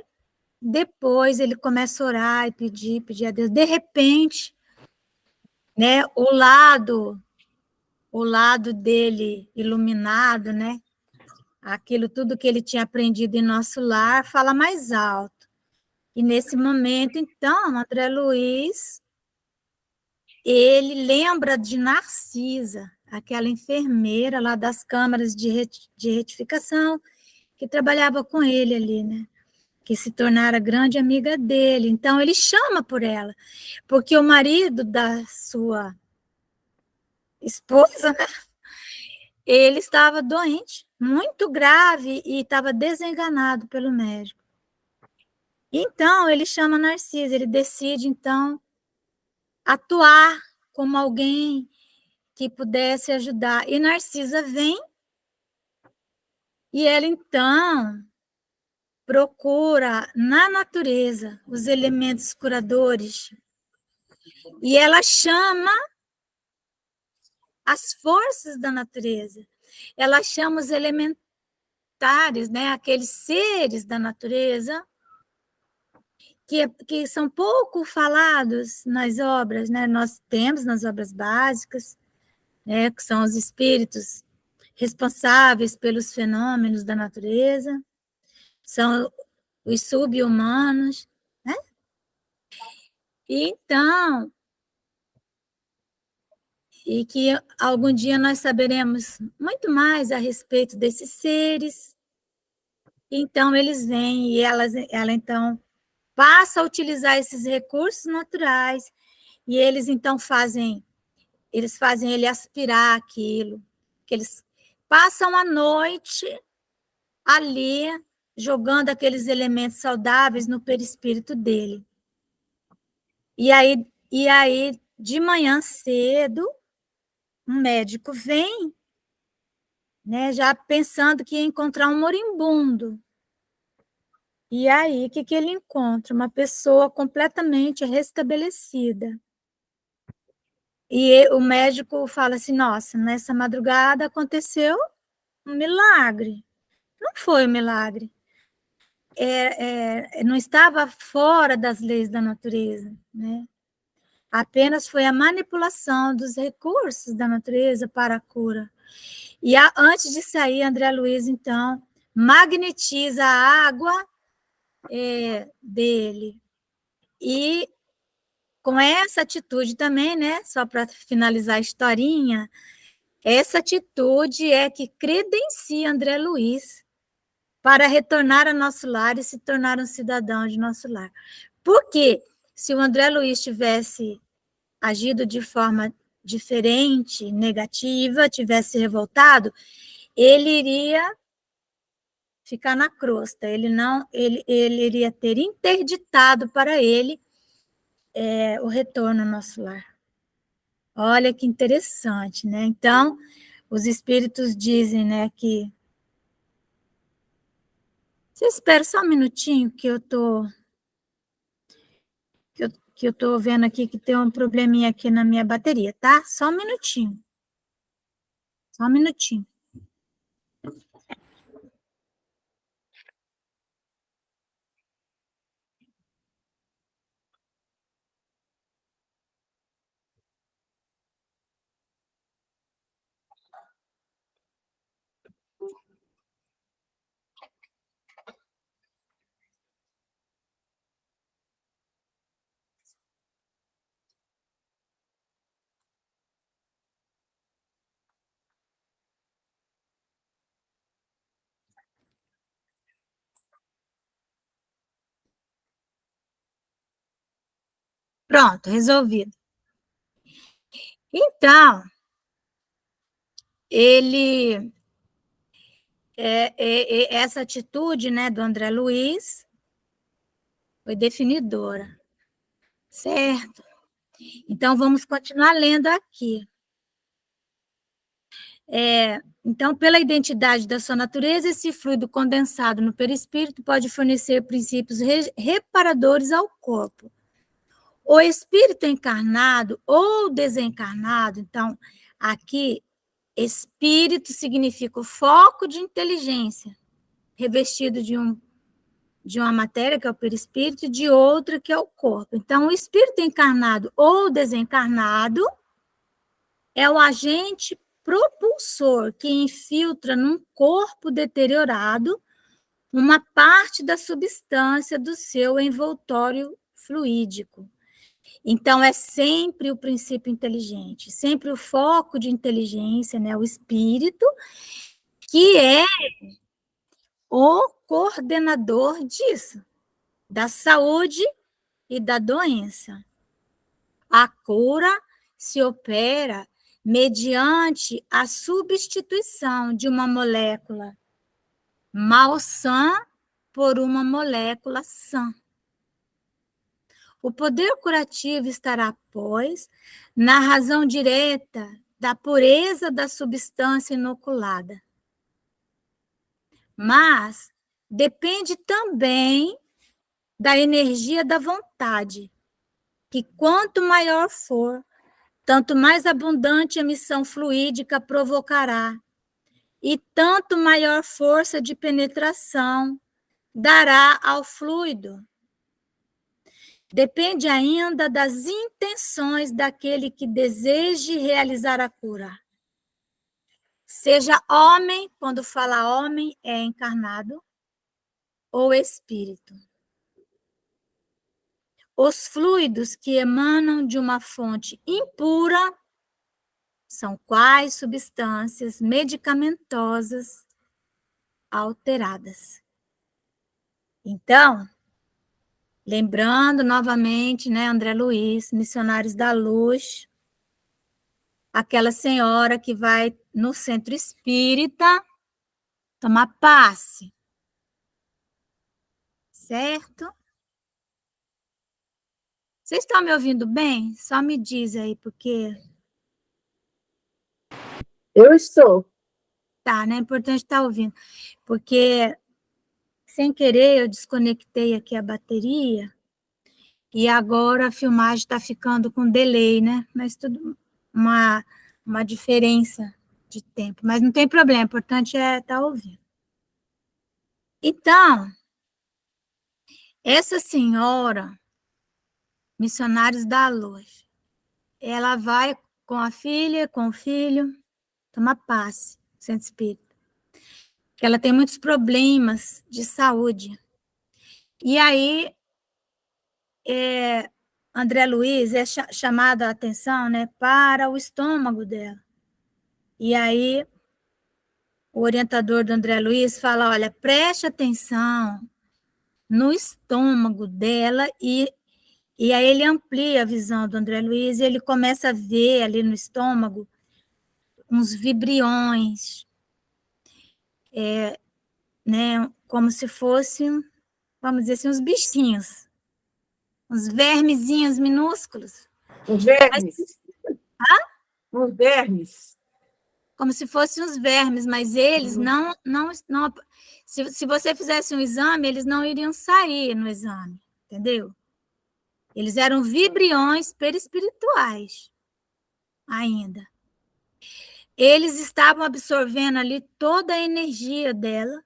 depois, ele começa a orar e pedir a Deus. De repente, né, o lado dele iluminado, né? Aquilo tudo que ele tinha aprendido em nosso lar, fala mais alto. E nesse momento, então, André Luiz, ele lembra de Narcisa, aquela enfermeira lá das câmaras de retificação, que trabalhava com ele ali, né? Que se tornara grande amiga dele. Então, ele chama por ela, porque o marido da sua esposa, né? Ele estava doente, muito grave, e estava desenganado pelo médico. Então, ele chama Narcisa, ele decide, então, atuar como alguém que pudesse ajudar. E Narcisa vem, e ela, então, procura na natureza os elementos curadores, e ela chama as forças da natureza, ela chama os elementares, né, aqueles seres da natureza, que são pouco falados nas obras, né? Nós temos nas obras básicas, né, que são os espíritos responsáveis pelos fenômenos da natureza, são os sub-humanos, né? Então, e que algum dia nós saberemos muito mais a respeito desses seres. Então, eles vêm e ela então passa a utilizar esses recursos naturais e eles então fazem ele aspirar aquilo, que eles passam a noite ali jogando aqueles elementos saudáveis no perispírito dele. E aí, de manhã cedo, um médico vem, né, já pensando que ia encontrar um moribundo. E aí, o que ele encontra? Uma pessoa completamente restabelecida. E o médico fala assim: nossa, nessa madrugada aconteceu um milagre. Não foi um milagre. Não estava fora das leis da natureza, né? Apenas foi a manipulação dos recursos da natureza para a cura. E antes de sair, André Luiz, então, magnetiza a água dele. E com essa atitude também, né? Só para finalizar a historinha, essa atitude é que credencia André Luiz para retornar ao nosso lar e se tornar um cidadão de nosso lar. Porque se o André Luiz tivesse agido de forma diferente, negativa, tivesse revoltado, ele iria ficar na crosta, ele iria ter interditado para ele o retorno ao nosso lar. Olha que interessante, né? Então, os espíritos dizem, né, que... Você espera só um minutinho que eu tô vendo aqui que tem um probleminha aqui na minha bateria, tá? Só um minutinho. Só um minutinho. Pronto, resolvido. Então, essa atitude, né, do André Luiz foi definidora, certo? Então, vamos continuar lendo aqui. Então, pela identidade da sua natureza, esse fluido condensado no perispírito pode fornecer princípios reparadores ao corpo. O espírito encarnado ou desencarnado, então, aqui, espírito significa o foco de inteligência, revestido de uma matéria, que é o perispírito, e de outra, que é o corpo. Então, o espírito encarnado ou desencarnado é o agente propulsor que infiltra num corpo deteriorado uma parte da substância do seu envoltório fluídico. Então, é sempre o princípio inteligente, sempre o foco de inteligência, né, o espírito, que é o coordenador disso, da saúde e da doença. A cura se opera mediante a substituição de uma molécula malsã por uma molécula sã. O poder curativo estará, pois, na razão direta da pureza da substância inoculada. Mas depende também da energia da vontade, que quanto maior for, tanto mais abundante emissão fluídica provocará, e tanto maior força de penetração dará ao fluido. Depende ainda das intenções daquele que deseje realizar a cura. Seja homem, quando fala homem, é encarnado, ou espírito. Os fluidos que emanam de uma fonte impura são quais substâncias medicamentosas alteradas. Então, lembrando novamente, né, André Luiz, Missionários da Luz, aquela senhora que vai no centro espírita tomar passe, certo? Vocês estão me ouvindo bem? Só me diz aí, porque... Eu estou. Tá, né? É importante estar ouvindo. Porque, sem querer, eu desconectei aqui a bateria e agora a filmagem está ficando com delay, né? Mas tudo uma diferença de tempo. Mas não tem problema, o importante é estar ouvindo. Então, essa senhora, Missionários da Luz, ela vai com a filha, com o filho, tomar passe, centro espírita. Que ela tem muitos problemas de saúde. E aí, André Luiz é chamada a atenção, né, para o estômago dela. E aí, o orientador do André Luiz fala, olha, preste atenção no estômago dela, e aí ele amplia a visão do André Luiz, e ele começa a ver ali no estômago uns vibriões, né, como se fossem, vamos dizer assim, uns bichinhos, uns vermezinhos minúsculos. Os vermes. Os vermes. Como se fossem uns vermes, mas eles não se você fizesse um exame, eles não iriam sair no exame, entendeu? Eles eram vibriões perispirituais ainda. Eles estavam absorvendo ali toda a energia dela,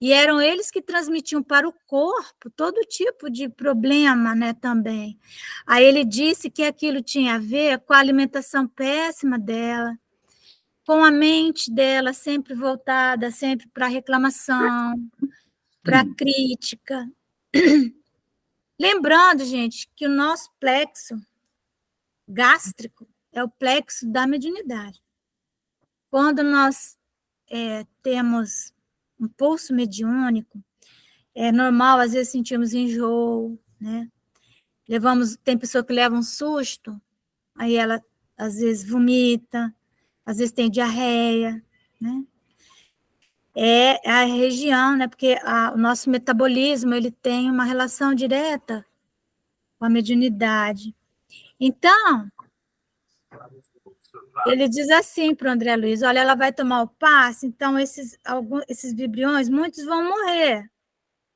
e eram eles que transmitiam para o corpo todo tipo de problema, né, também. Aí ele disse que aquilo tinha a ver com a alimentação péssima dela, com a mente dela sempre voltada, sempre para reclamação, para crítica. Lembrando, gente, que o nosso plexo gástrico é o plexo da mediunidade. Quando nós temos um pulso mediúnico, é normal, às vezes sentimos enjoo, né? Tem pessoa que leva um susto, aí ela às vezes vomita, às vezes tem diarreia, né? É a região, né? Porque o nosso metabolismo ele tem uma relação direta com a mediunidade. Então, ele diz assim para o André Luiz: olha, ela vai tomar o passe, então esses vibriões, muitos vão morrer.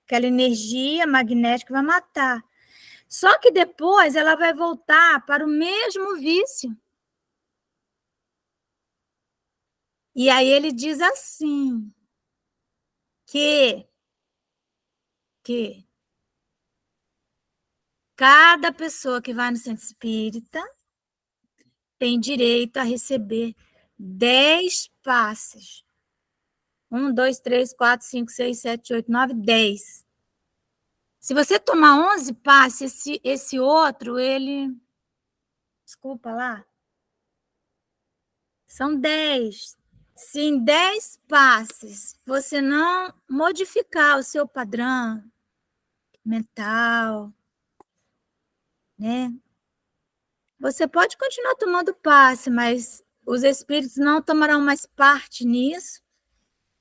Aquela energia magnética vai matar. Só que depois ela vai voltar para o mesmo vício. E aí ele diz assim, que cada pessoa que vai no centro espírita tem direito a receber 10 passes. 1, 2, 3, 4, 5, 6, 7, 8, 9, 10. Se você tomar 11 passes, esse outro, ele... Desculpa lá. São 10. Se em 10 passes você não modificar o seu padrão mental, né? Você pode continuar tomando passe, mas os espíritos não tomarão mais parte nisso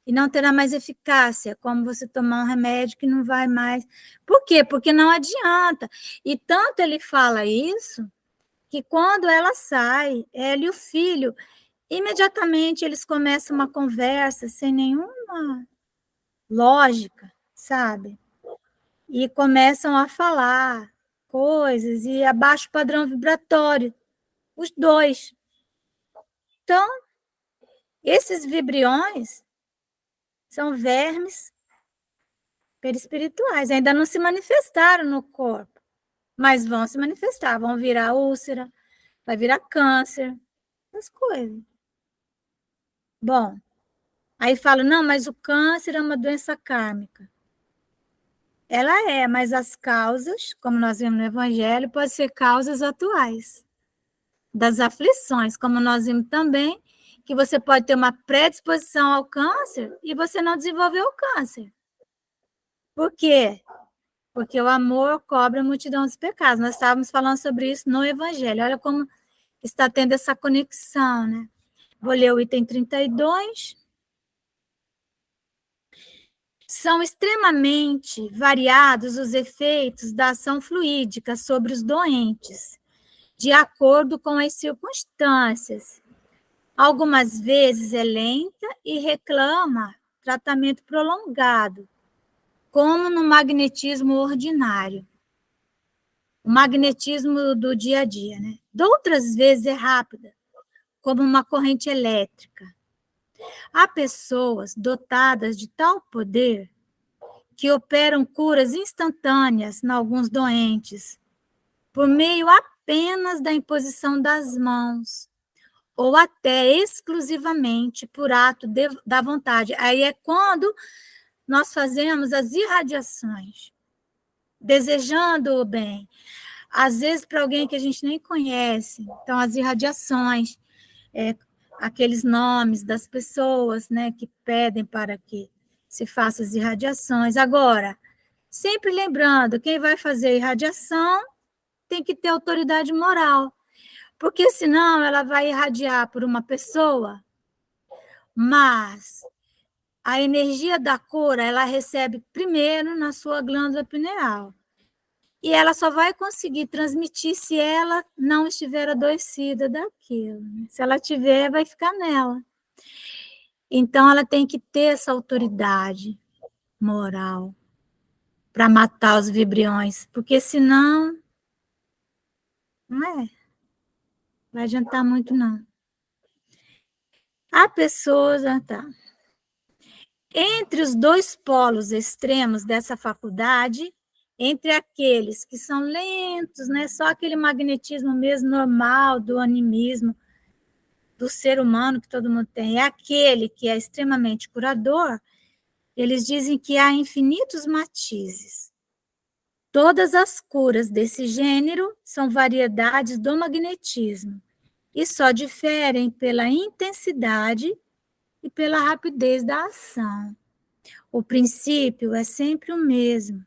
e não terá mais eficácia, como você tomar um remédio que não vai mais. Por quê? Porque não adianta. E tanto ele fala isso, que quando ela sai, ela e o filho, imediatamente eles começam uma conversa sem nenhuma lógica, sabe? E começam a falar coisas e abaixa o padrão vibratório, os dois. Então, esses vibriões são vermes perispirituais, ainda não se manifestaram no corpo, mas vão se manifestar, vão virar úlcera, vai virar câncer, essas coisas. Bom, aí falo, não, mas o câncer é uma doença kármica. Ela é, mas as causas, como nós vimos no Evangelho, podem ser causas atuais das aflições, como nós vimos também, que você pode ter uma predisposição ao câncer e você não desenvolveu o câncer. Por quê? Porque o amor cobre a multidão dos pecados. Nós estávamos falando sobre isso no Evangelho. Olha como está tendo essa conexão, né? Vou ler o item 32. São extremamente variados os efeitos da ação fluídica sobre os doentes, de acordo com as circunstâncias. Algumas vezes é lenta e reclama tratamento prolongado, como no magnetismo ordinário, o magnetismo do dia a dia, né? De outras vezes é rápida, como uma corrente elétrica. Há pessoas dotadas de tal poder que operam curas instantâneas em alguns doentes, por meio apenas da imposição das mãos, ou até exclusivamente por ato da vontade. Aí é quando nós fazemos as irradiações, desejando o bem, às vezes para alguém que a gente nem conhece. Então, as irradiações, aqueles nomes das pessoas, né, que pedem para que se faça as irradiações. Agora, sempre lembrando, quem vai fazer irradiação tem que ter autoridade moral, porque senão ela vai irradiar por uma pessoa, mas a energia da cura ela recebe primeiro na sua glândula pineal. E ela só vai conseguir transmitir se ela não estiver adoecida daquilo. Se ela tiver, vai ficar nela. Então, ela tem que ter essa autoridade moral para matar os vibriões, porque senão, não vai adiantar muito, não. Há pessoas, tá. Entre os dois polos extremos dessa faculdade, entre aqueles que são lentos, né, só aquele magnetismo mesmo normal do animismo do ser humano que todo mundo tem, é aquele que é extremamente curador, eles dizem que há infinitos matizes. Todas as curas desse gênero são variedades do magnetismo e só diferem pela intensidade e pela rapidez da ação. O princípio é sempre o mesmo.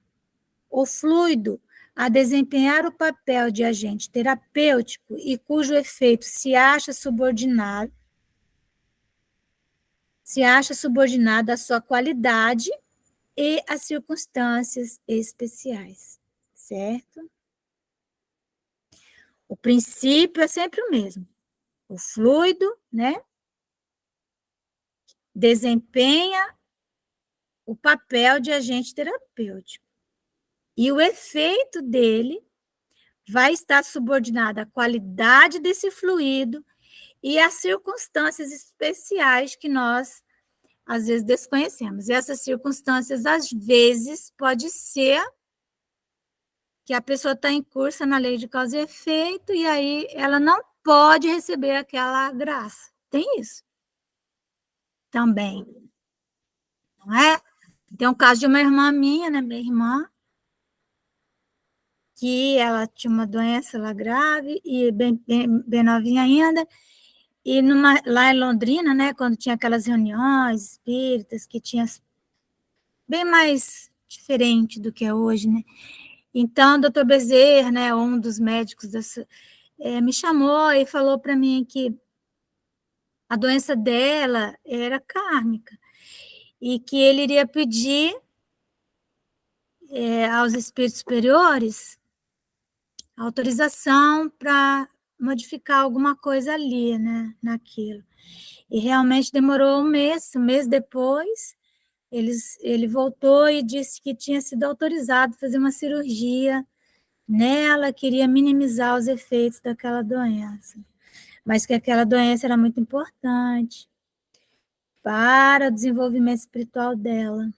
O fluido, a desempenhar o papel de agente terapêutico e cujo efeito se acha subordinado à sua qualidade e às circunstâncias especiais, certo? O princípio é sempre o mesmo. O fluido, né, desempenha o papel de agente terapêutico. E o efeito dele vai estar subordinado à qualidade desse fluido e às circunstâncias especiais que nós, às vezes, desconhecemos. E essas circunstâncias, às vezes, pode ser que a pessoa está em curso na lei de causa e efeito, e aí ela não pode receber aquela graça. Tem isso também, não é? Tem um caso de uma irmã minha, né, minha irmã, que ela tinha uma doença lá grave, e bem novinha ainda, e lá em Londrina, né, quando tinha aquelas reuniões espíritas, que tinha bem mais diferente do que é hoje, né? Então, o doutor Bezerra, né, um dos médicos me chamou e falou para mim que a doença dela era kármica e que ele iria pedir aos espíritos superiores autorização para modificar alguma coisa ali, né, naquilo. E realmente demorou um mês depois, ele voltou e disse que tinha sido autorizado a fazer uma cirurgia nela, queria minimizar os efeitos daquela doença, mas que aquela doença era muito importante para o desenvolvimento espiritual dela.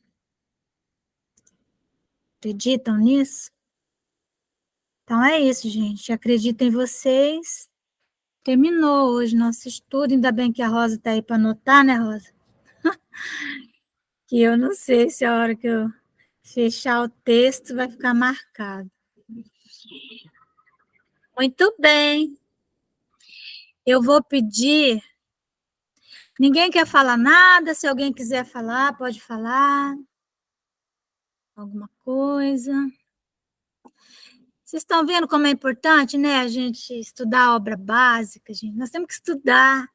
Acreditam nisso? Então é isso, gente. Acredito em vocês. Terminou hoje nosso estudo. Ainda bem que a Rosa está aí para anotar, né, Rosa? Que eu não sei se a hora que eu fechar o texto vai ficar marcado. Muito bem. Eu vou pedir. Ninguém quer falar nada? Se alguém quiser falar, pode falar. Alguma coisa. Vocês estão vendo como é importante, né, a gente estudar a obra básica, gente? Nós temos que estudar,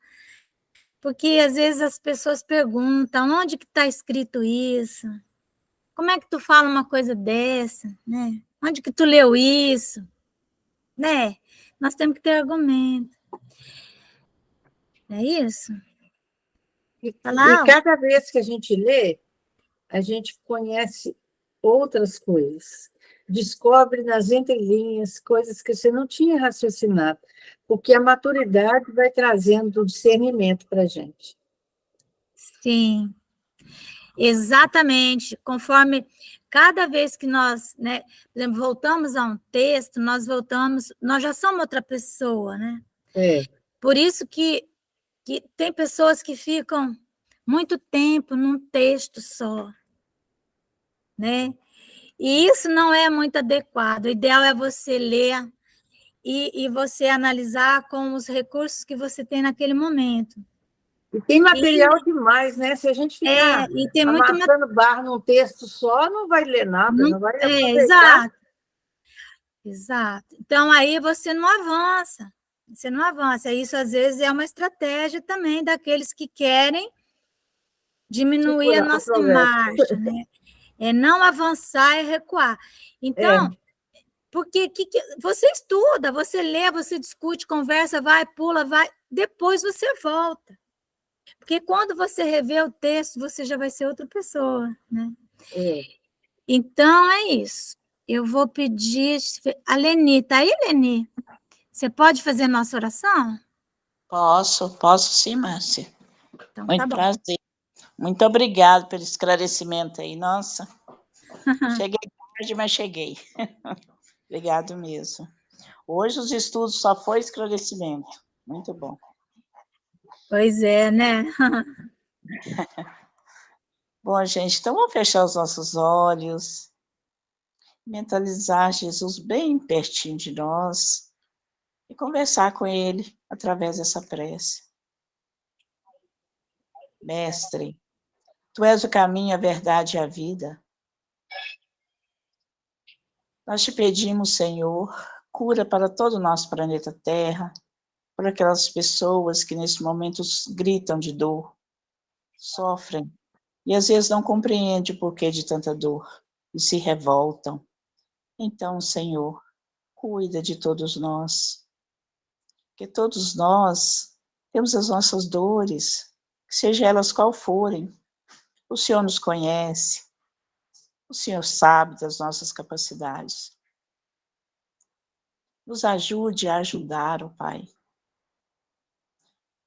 porque às vezes as pessoas perguntam onde que está escrito isso, Como é que tu fala uma coisa dessa, né? Onde que tu leu isso, né? Nós temos que ter argumento. É isso? E Falar, cada vez que a gente lê, a gente conhece outras coisas, descobre nas entrelinhas coisas que você não tinha raciocinado, porque a maturidade vai trazendo o discernimento para a gente. sim, exatamente. Conforme cada vez que nós, né, por exemplo, voltamos a um texto, nós já somos outra pessoa, né? É, Por isso que tem pessoas que ficam muito tempo num texto só, né? E isso não é muito adequado. O ideal é você ler e você analisar com os recursos que você tem naquele momento. e tem material demais, né? Se a gente ficar E tem muito amassando barra num texto só, não vai ler nada, não vai aproveitar. exato, exato. Então aí você não avança. Você não avança. Isso às vezes é uma estratégia também daqueles que querem diminuir a Segurar o nossa progresso. marcha, né? É não avançar e recuar. Então, É, porque você estuda, você lê, você discute, conversa, vai, pula, vai, depois você volta. Porque quando você revê o texto, você já vai ser outra pessoa, né? é. Então, é isso. Eu vou pedir... A Leni, tá aí, Leni? Você pode fazer nossa oração? Posso sim, Márcia. Então, tá Muito bom. prazer. Muito obrigado pelo esclarecimento aí. Nossa, cheguei tarde, mas cheguei. Obrigado mesmo. Hoje os estudos só foi esclarecimento. Muito bom. Pois é, né? Bom, gente, então vamos fechar os nossos olhos, mentalizar Jesus bem pertinho de nós e conversar com Ele através dessa prece. Mestre, Tu és o caminho, a verdade e a vida. Nós te pedimos, Senhor, cura para todo o nosso planeta Terra, por aquelas pessoas que nesse momento gritam de dor, sofrem, e às vezes não compreendem o porquê de tanta dor, e se revoltam. Então, Senhor, cuida de todos nós, que todos nós temos as nossas dores, seja elas qual forem. O Senhor nos conhece, o Senhor sabe das nossas capacidades. Nos ajude a ajudar, ó Pai,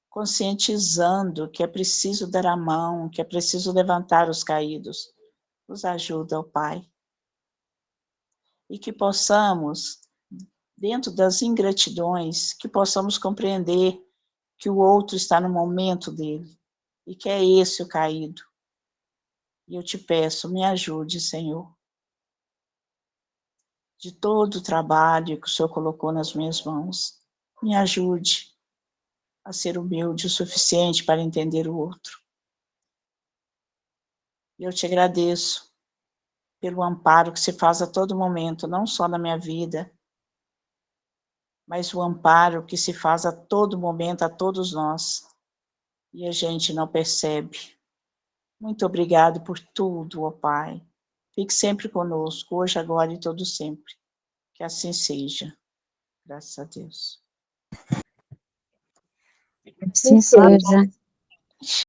conscientizando que é preciso dar a mão, que é preciso levantar os caídos. Nos ajuda, ó Pai. E que possamos, dentro das ingratidões, que possamos compreender que o outro está no momento dele, e que é esse o caído. E eu te peço, me ajude, Senhor, de todo o trabalho que o Senhor colocou nas minhas mãos. Me ajude a ser humilde o suficiente para entender o outro. E eu te agradeço pelo amparo que se faz a todo momento, não só na minha vida, mas o amparo que se faz a todo momento a todos nós, e a gente não percebe. Muito obrigado por tudo, ó Pai. Fique sempre conosco, hoje, agora e todo sempre. Que assim seja. Graças a Deus. Sim, seja.